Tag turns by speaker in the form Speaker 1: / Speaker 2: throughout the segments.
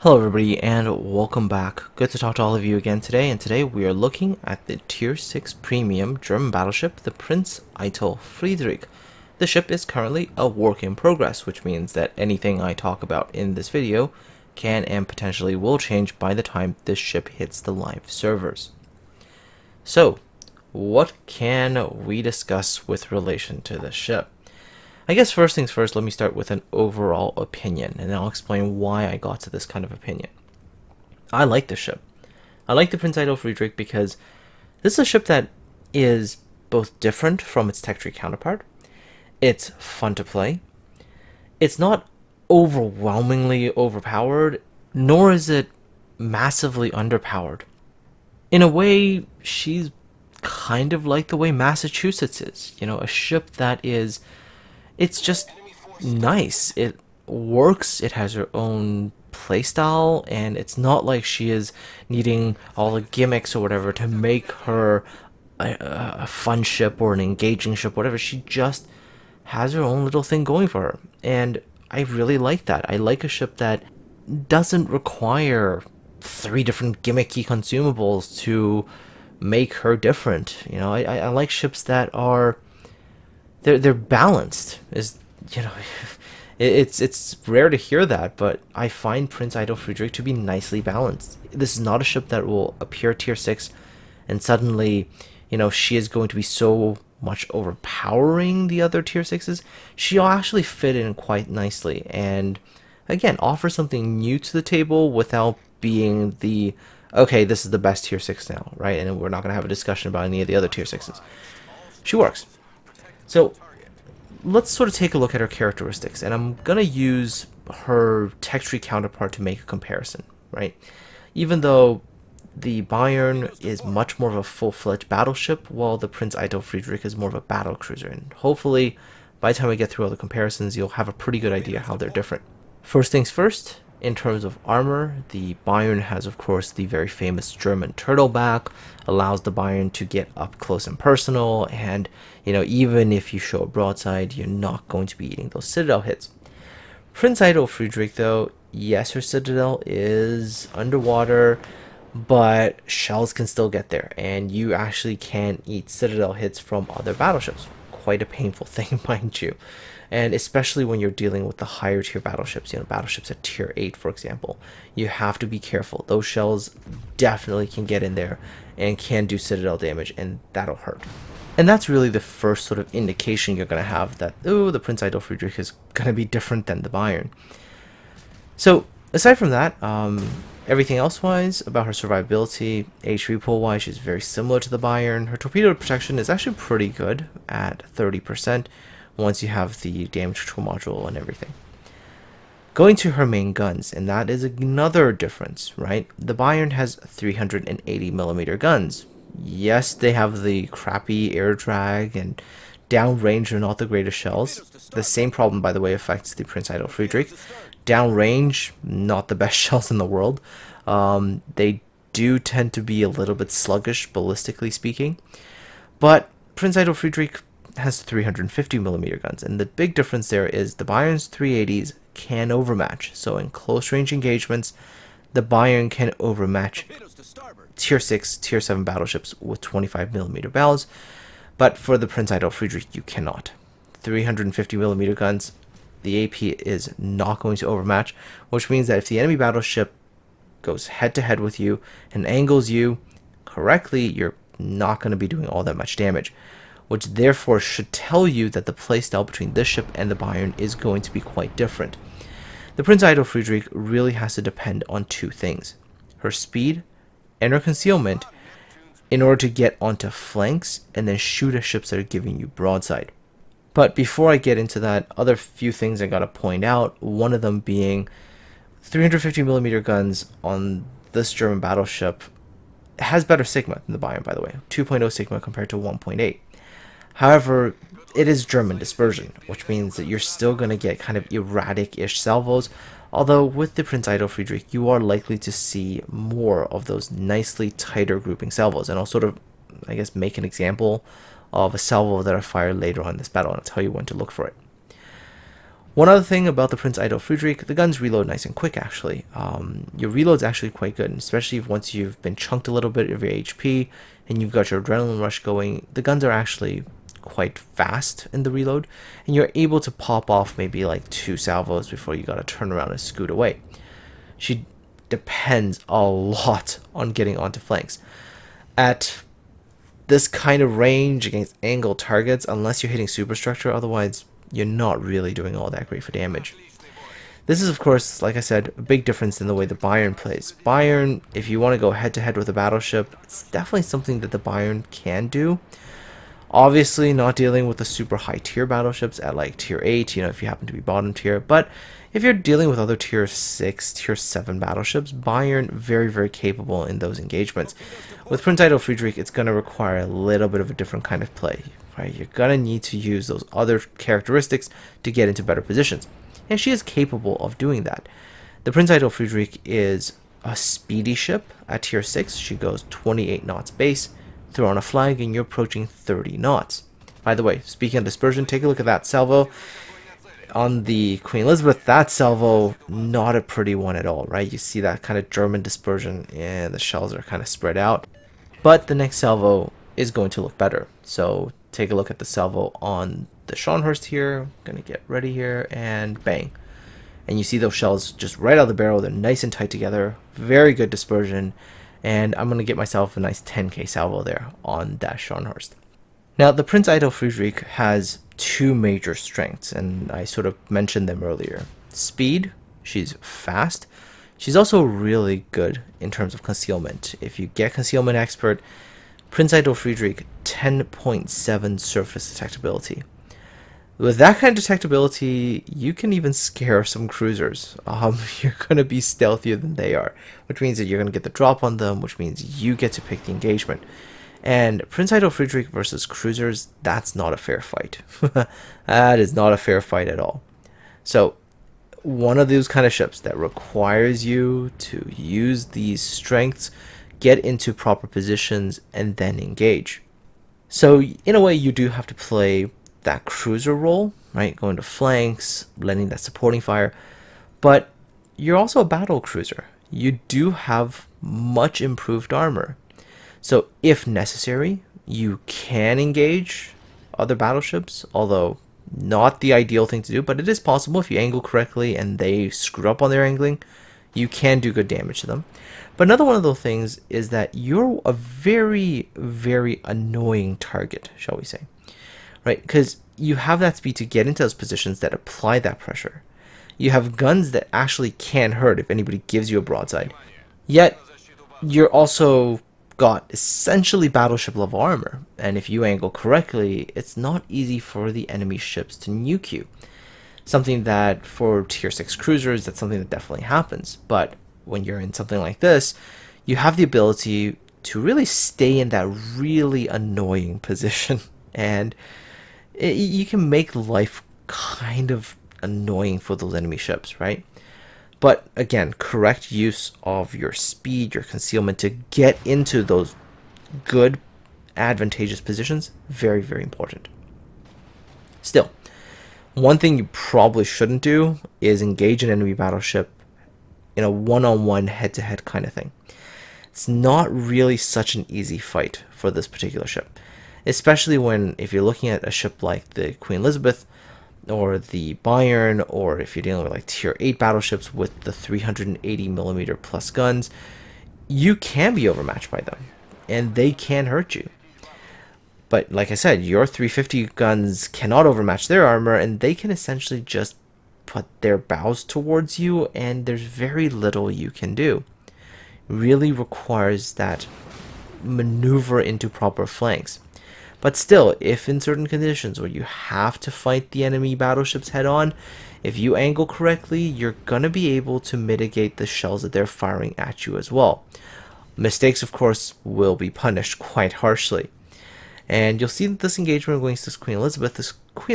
Speaker 1: Hello everybody and welcome back. Good to talk to all of you again today, and today we are looking at the Tier 6 Premium German battleship, the Prinz Eitel Friedrich. The ship is currently a work in progress, which means that anything I talk about in this video can and potentially will change by the time this ship hits the live servers. So, what can we discuss with relation to this ship? I guess first things first, let me start with an overall opinion, and then I'll explain why I got to this kind of opinion. I like the ship. I like the Prinz Eitel Friedrich because this is a ship that is both different from its tech tree counterpart. It's fun to play. It's not overwhelmingly overpowered, nor is it massively underpowered. In a way, she's kind of like the way Massachusetts is. You know, a ship that is... It's just nice. It works. It has her own playstyle, and it's not like she is needing all the gimmicks or whatever to make her a fun ship or an engaging ship, whatever. She just has her own little thing going for her, and I really like that. I like a ship that doesn't require 3 different gimmicky consumables to make her different. You know, I like ships that are... They're balanced. It's rare to hear that, but I find Prinz Eitel Friedrich to be nicely balanced. This is not a ship that will appear tier 6 and suddenly, you know, she is going to be so much overpowering the other tier 6s. She'll actually fit in quite nicely and again offer something new to the table without being the okay, this is the best tier 6 now, right? And we're not going to have a discussion about any of the other tier 6s. She works. So let's sort of take a look at her characteristics, and I'm going to use her tech tree counterpart to make a comparison, right? Even though the Bayern is much more of a full-fledged battleship, while the Prinz Eitel Friedrich is more of a battle cruiser, and hopefully by the time we get through all the comparisons, you'll have a pretty good idea how they're different. First things first, in terms of armor, the Bayern has, of course, the very famous German turtleback, allows the Bayern to get up close and personal, and, you know, even if you show a broadside, you're not going to be eating those citadel hits. Prinz Eitel Friedrich, though, yes, her citadel is underwater, but shells can still get there, and you actually can eat citadel hits from other battleships. Quite a painful thing, mind you. And especially when you're dealing with the higher tier battleships, you know, battleships at tier 8, for example, you have to be careful. Those shells definitely can get in there and can do citadel damage, and that'll hurt. And that's really the first sort of indication you're going to have that, oh, the Prinz Eitel Friedrich is going to be different than the Bayern. So, aside from that, everything else-wise about her survivability, HP pool-wise, she's very similar to the Bayern. Her torpedo protection is actually pretty good at 30%. Once you have the damage control module and everything. Going to her main guns, and that is another difference, right? The Bayern has 380mm guns. Yes, they have the crappy air drag, and downrange are not the greatest shells. The same problem, by the way, affects the Prinz Eitel Friedrich. Downrange, not the best shells in the world. They do tend to be a little bit sluggish, ballistically speaking. But Prinz Eitel Friedrich has 350mm guns, and the big difference there is the Bayern's 380s can overmatch. So in close range engagements, the Bayern can overmatch tier 6, tier 7 battleships with 25mm barrels, but for the Prinz Eitel Friedrich you cannot. 350mm guns, the AP is not going to overmatch, which means that if the enemy battleship goes head to head with you and angles you correctly, you're not going to be doing all that much damage, which therefore should tell you that the playstyle between this ship and the Bayern is going to be quite different. The Prinz Eitel Friedrich really has to depend on 2 things: her speed and her concealment in order to get onto flanks and then shoot at ships that are giving you broadside. But before I get into that, other few things I gotta point out, one of them being 350mm guns on this German battleship has better Sigma than the Bayern, by the way. 2.0 Sigma compared to 1.8. However, it is German dispersion, which means that you're still going to get kind of erratic-ish salvos, although with the Prinz Eitel Friedrich, you are likely to see more of those nicely tighter grouping salvos. And I'll sort of, I guess, make an example of a salvo that I fired later on in this battle, and I'll tell you when to look for it. One other thing about the Prinz Eitel Friedrich, the guns reload nice and quick actually. Your reload's actually quite good, especially if once you've been chunked a little bit of your HP and you've got your adrenaline rush going, the guns are actually quite fast in the reload, and you're able to pop off maybe like 2 salvos before you gotta turn around and scoot away. She depends a lot on getting onto flanks. At this kind of range against angled targets, unless you're hitting superstructure, otherwise you're not really doing all that great for damage. This is, of course, like I said, a big difference in the way the Bayern plays. Bayern, if you want to go head-to-head with a battleship, it's definitely something that the Bayern can do. Obviously, not dealing with the super high-tier battleships at like tier 8, you know, if you happen to be bottom tier. But if you're dealing with other tier 6, tier 7 battleships, Bayern very, very capable in those engagements. With Prinz Eitel Friedrich, it's going to require a little bit of a different kind of play. Right? You're going to need to use those other characteristics to get into better positions. And she is capable of doing that. The Prinz Eitel Friedrich is a speedy ship at tier 6. She goes 28 knots base. Throw on a flag and you're approaching 30 knots. By the way, speaking of dispersion, take a look at that salvo. On the Queen Elizabeth, that salvo, not a pretty one at all, right? You see that kind of German dispersion and the shells are kind of spread out. But the next salvo is going to look better. So take a look at the salvo on the Scharnhorst here. I'm gonna get ready here and bang. And you see those shells just right out of the barrel. They're nice and tight together. Very good dispersion. And I'm gonna get myself a nice 10k salvo there on that Scharnhorst. Now the Prinz Eitel Friedrich has 2 major strengths, and I sort of mentioned them earlier. Speed, she's fast. She's also really good in terms of concealment. If you get concealment expert, Prinz Eitel Friedrich 10.7 surface detectability. With that kind of detectability, you can even scare some cruisers. You're going to be stealthier than they are, which means that you're going to get the drop on them, which means you get to pick the engagement. And Prinz Eitel Friedrich versus cruisers, that's not a fair fight. That is not a fair fight at all. So, one of those kind of ships that requires you to use these strengths, get into proper positions, and then engage. So, in a way, you do have to play that cruiser role, right? Going to flanks, lending that supporting fire, but you're also a battle cruiser. You do have much improved armor. So if necessary, you can engage other battleships, although not the ideal thing to do, but it is possible if you angle correctly and they screw up on their angling, you can do good damage to them. But another one of those things is that you're a very, very annoying target, shall we say. Right, because you have that speed to get into those positions that apply that pressure. You have guns that actually can hurt if anybody gives you a broadside. Yet, you're also got essentially battleship level armor. And if you angle correctly, it's not easy for the enemy ships to nuke you. Something that for tier 6 cruisers, that's something that definitely happens. But when you're in something like this, you have the ability to really stay in that really annoying position. And you can make life kind of annoying for those enemy ships, right? But again, correct use of your speed, your concealment to get into those good, advantageous positions, very, very important. Still, one thing you probably shouldn't do is engage an enemy battleship in a one-on-one, head-to-head kind of thing. It's not really such an easy fight for this particular ship. Especially when, if you're looking at a ship like the Queen Elizabeth or the Bayern, or if you're dealing with like tier 8 battleships with the 380mm plus guns, you can be overmatched by them and they can hurt you. But like I said, your 350 guns cannot overmatch their armor, and they can essentially just put their bows towards you and there's very little you can do. It really requires that maneuver into proper flanks. But still, if in certain conditions where you have to fight the enemy battleships head on, if you angle correctly, you're going to be able to mitigate the shells that they're firing at you as well. Mistakes, of course, will be punished quite harshly. And you'll see that this engagement against this Queen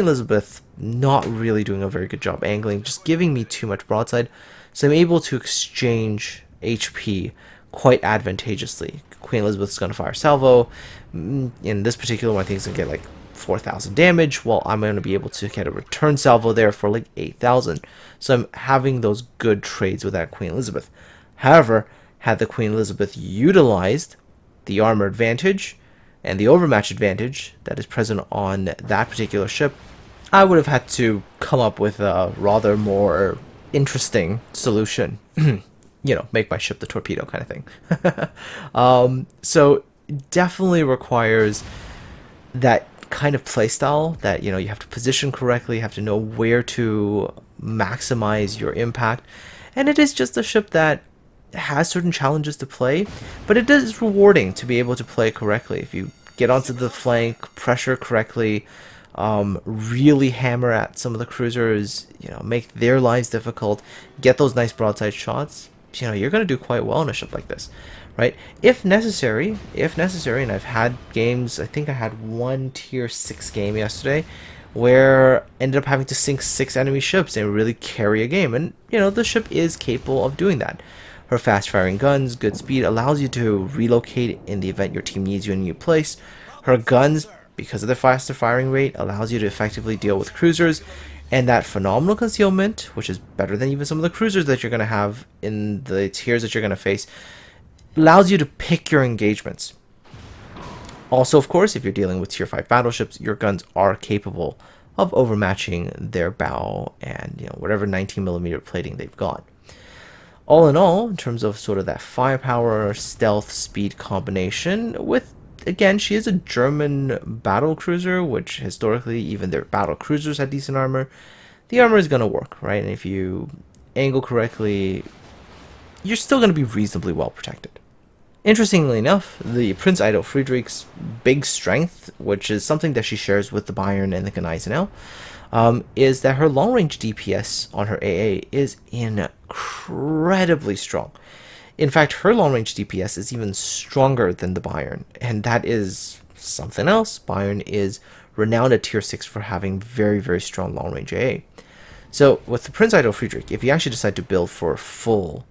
Speaker 1: Elizabeth not really doing a very good job angling, just giving me too much broadside. So I'm able to exchange HP quite advantageously. Queen Elizabeth's going to fire salvo. In this particular one, I think it's going to get like 4,000 damage, well, I'm going to be able to get a return salvo there for like 8,000. So I'm having those good trades with that Queen Elizabeth. However, had the Queen Elizabeth utilized the armor advantage and the overmatch advantage that is present on that particular ship, I would have had to come up with a rather more interesting solution. You know, make my ship the torpedo kind of thing. So definitely requires that kind of playstyle that, you know, you have to position correctly, you have to know where to maximize your impact. And it is just a ship that has certain challenges to play, but it is rewarding to be able to play correctly. If you get onto the flank, pressure correctly, really hammer at some of the cruisers, you know, make their lives difficult, get those nice broadside shots, you know, you're going to do quite well in a ship like this, right? If necessary, and I've had games, I think I had one tier 6 game yesterday where I ended up having to sink 6 enemy ships and really carry a game, and you know, the ship is capable of doing that. Her fast firing guns, good speed, allows you to relocate in the event your team needs you in a new place. Her guns, because of the faster firing rate, allows you to effectively deal with cruisers, and that phenomenal concealment, which is better than even some of the cruisers that you're going to have in the tiers that you're going to face, allows you to pick your engagements. Also, of course, if you're dealing with tier 5 battleships, your guns are capable of overmatching their bow and, you know, whatever 19mm plating they've got. All in all, in terms of sort of that firepower, stealth, speed combination, with, again, she is a German battle cruiser, which historically even their battle cruisers had decent armor. The armor is going to work, right? And if you angle correctly, you're still going to be reasonably well protected. Interestingly enough, the Prinz Eitel Friedrich's big strength, which is something that she shares with the Bayern and the Gneisenau, is that her long-range DPS on her AA is incredibly strong. In fact, her long-range DPS is even stronger than the Bayern, and that is something else. Bayern is renowned at tier 6 for having very, very strong long-range AA. So with the Prinz Eitel Friedrich, if you actually decide to build for full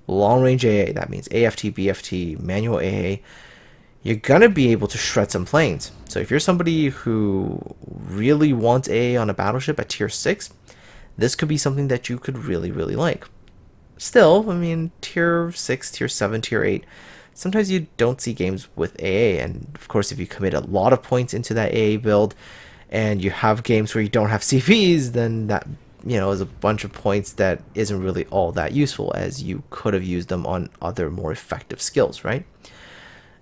Speaker 1: long-range AA, that means AFT, BFT, manual AA, you're going to be able to shred some planes. So if you're somebody who really wants AA on a battleship at tier 6, this could be something that you could really, really like. Still, I mean, tier 6, tier 7, tier 8, sometimes you don't see games with AA, and of course if you commit a lot of points into that AA build, and you have games where you don't have CVs, then that, you know, is a bunch of points that isn't really all that useful, as you could have used them on other more effective skills, right?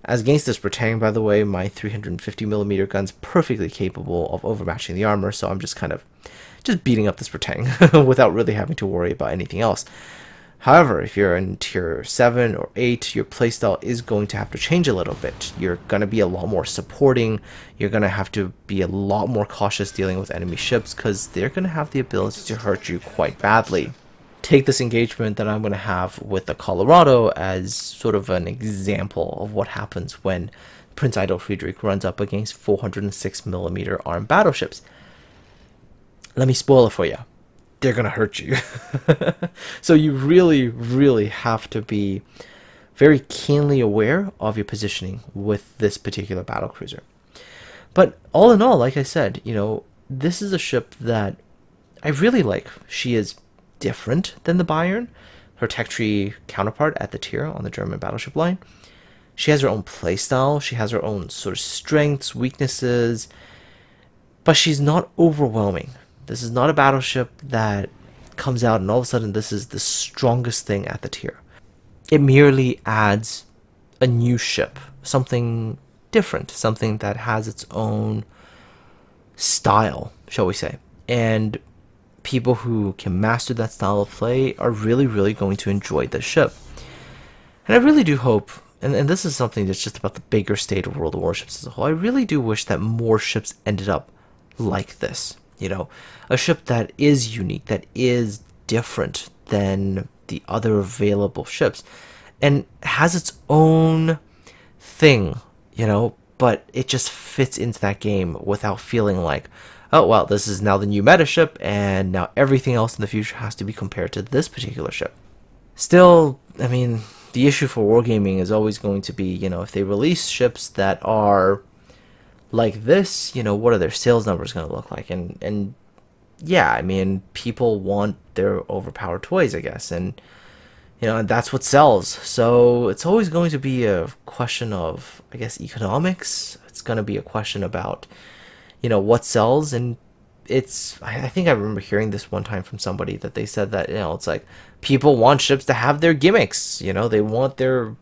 Speaker 1: As against this Bretang, by the way, my 350mm gun's perfectly capable of overmatching the armor, so I'm just kind of beating up this Bretang without really having to worry about anything else. However, if you're in tier 7 or 8, your playstyle is going to have to change a little bit. You're going to be a lot more supporting. You're going to have to be a lot more cautious dealing with enemy ships, because they're going to have the ability to hurt you quite badly. Take this engagement that I'm going to have with the Colorado as sort of an example of what happens when Prinz Eitel Friedrich runs up against 406mm armed battleships. Let me spoil it for you. They're going to hurt you. So you really, really have to be very keenly aware of your positioning with this particular battlecruiser. But all in all, like I said, you know, this is a ship that I really like. She is different than the Bayern, her tech tree counterpart at the tier on the German battleship line. She has her own playstyle. She has her own sort of strengths, weaknesses, but she's not overwhelming. This is not a battleship that comes out and all of a sudden this is the strongest thing at the tier. It merely adds a new ship, something different, something that has its own style, shall we say. And people who can master that style of play are really, really going to enjoy this ship. And I really do hope, and this is something that's just about the bigger state of World of Warships as a whole, I really do wish that more ships ended up like this. You know, a ship that is unique, that is different than the other available ships, and has its own thing, you know, but it just fits into that game without feeling like, oh, well, this is now the new meta ship, and now everything else in the future has to be compared to this particular ship. Still, I mean, the issue for wargaming is always going to be, you know, if they release ships that are like this, you know, what are their sales numbers going to look like? And yeah, I mean, people want their overpowered toys, I guess, and you know, and that's what sells. So it's always going to be a question of, I guess, economics. It's going to be a question about, you know, what sells. And I think I remember hearing this one time from somebody that they said that, you know, it's like people want ships to have their gimmicks, you know, they want their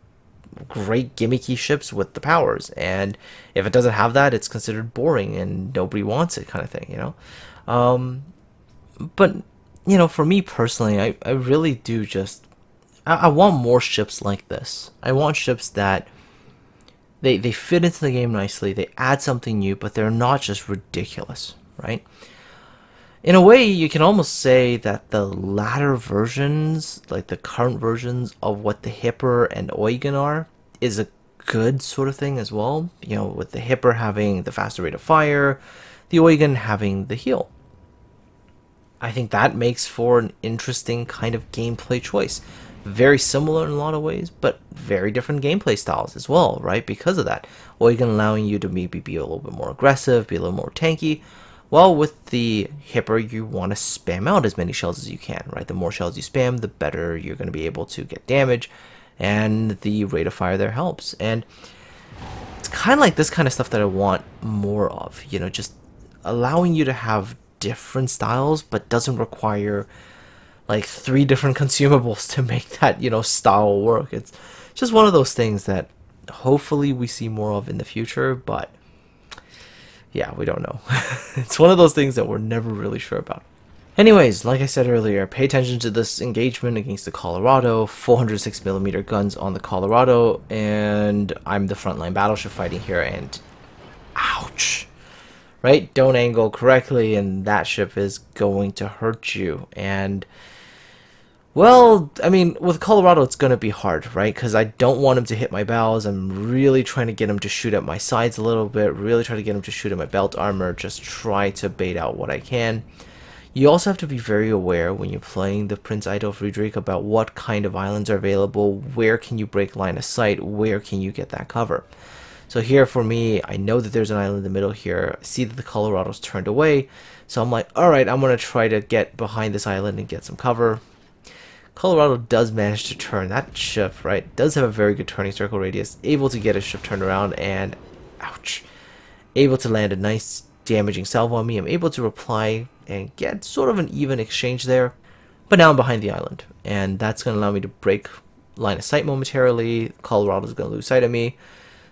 Speaker 1: great gimmicky ships with the powers, and if it doesn't have that, it's considered boring and nobody wants it, kind of thing, you know. But you know, for me personally, I really do just I want more ships like this. I want ships that they fit into the game nicely, they add something new, but they're not just ridiculous, right? In a way, you can almost say that the latter versions, like the current versions of what the Hipper and Eugen are, is a good sort of thing as well. You know, with the Hipper having the faster rate of fire, the Eugen having the heal. I think that makes for an interesting kind of gameplay choice. Very similar in a lot of ways, but very different gameplay styles as well, right? Because of that. Eugen allowing you to maybe be a little bit more aggressive, be a little more tanky. Well, with the Hipper, you want to spam out as many shells as you can, right? The more shells you spam, the better you're going to be able to get damage, and the rate of fire there helps. And it's kind of like this kind of stuff that I want more of, you know, just allowing you to have different styles, but doesn't require like 3 different consumables to make that, you know, style work. It's just one of those things that hopefully we see more of in the future, but yeah, we don't know. It's one of those things that we're never really sure about. Anyways, like I said earlier, pay attention to this engagement against the Colorado, 406mm guns on the Colorado, and I'm the frontline battleship fighting here, and ouch, right? Don't angle correctly, and that ship is going to hurt you. And well, I mean, with Colorado, it's going to be hard, right? Because I don't want him to hit my bows. I'm really trying to get him to shoot at my sides a little bit, really try to get him to shoot at my belt armor, just try to bait out what I can. You also have to be very aware when you're playing the Prinz Eitel Friedrich about what kind of islands are available, where can you break line of sight, where can you get that cover. So here for me, I know that there's an island in the middle here. I see that the Colorado's turned away, so I'm like, alright, I'm going to try to get behind this island and get some cover. Colorado does manage to turn that ship, right? Does have a very good turning circle radius, able to get his ship turned around, and ouch, able to land a nice damaging salvo on me. I'm able to reply and get sort of an even exchange there, but now I'm behind the island, and that's going to allow me to break line of sight momentarily. Colorado's going to lose sight of me,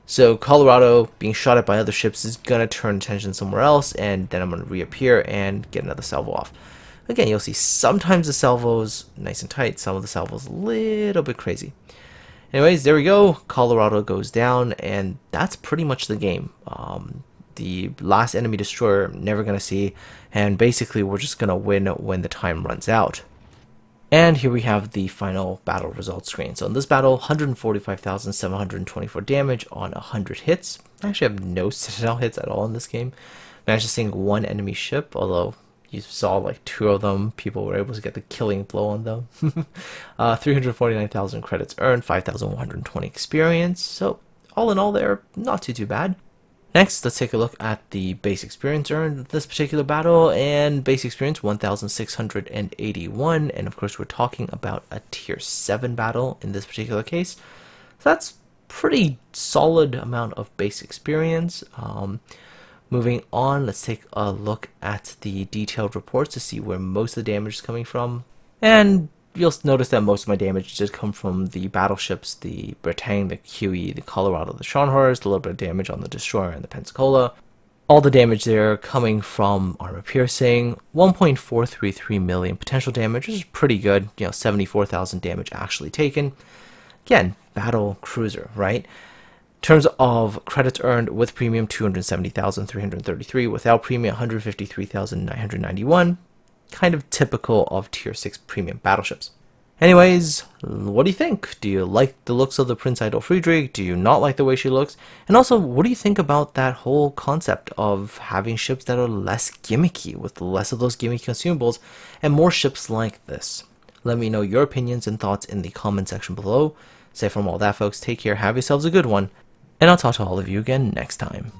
Speaker 1: so Colorado being shot at by other ships is going to turn attention somewhere else, and then I'm going to reappear and get another salvo off. Again, you'll see sometimes the salvos nice and tight, some of the salvos a little bit crazy. Anyways, there we go. Colorado goes down, and that's pretty much the game. The last enemy destroyer I'm never going to see, and basically we're just going to win when the time runs out. And here we have the final battle results screen. So in this battle, 145,724 damage on 100 hits. I actually have no Citadel hits at all in this game. Managed to sink 1 enemy ship, although you saw like 2 of them. People were able to get the killing blow on them. 349,000 credits earned, 5,120 experience. So all in all, they're not too bad. Next, let's take a look at the base experience earned in this particular battle, and base experience 1,681, and of course we're talking about a tier 7 battle in this particular case. So that's pretty solid amount of base experience. Moving on, let's take a look at the detailed reports to see where most of the damage is coming from, and you'll notice that most of my damage did come from the battleships, the Bretagne, the Huey, the Colorado, the Scharnhorst, a little bit of damage on the Destroyer and the Pensacola. All the damage there coming from armor piercing, 1.433 million potential damage, which is pretty good, you know, 74,000 damage actually taken. Again, battle cruiser, right? In terms of credits earned with premium, 270,333, without premium, 153,991. Kind of typical of tier 6 premium battleships. Anyways, what do you think? Do you like the looks of the Prinz Eitel Friedrich? Do you not like the way she looks? And also, what do you think about that whole concept of having ships that are less gimmicky, with less of those gimmicky consumables, and more ships like this? Let me know your opinions and thoughts in the comment section below. Aside from all that, folks, take care, have yourselves a good one, and I'll talk to all of you again next time.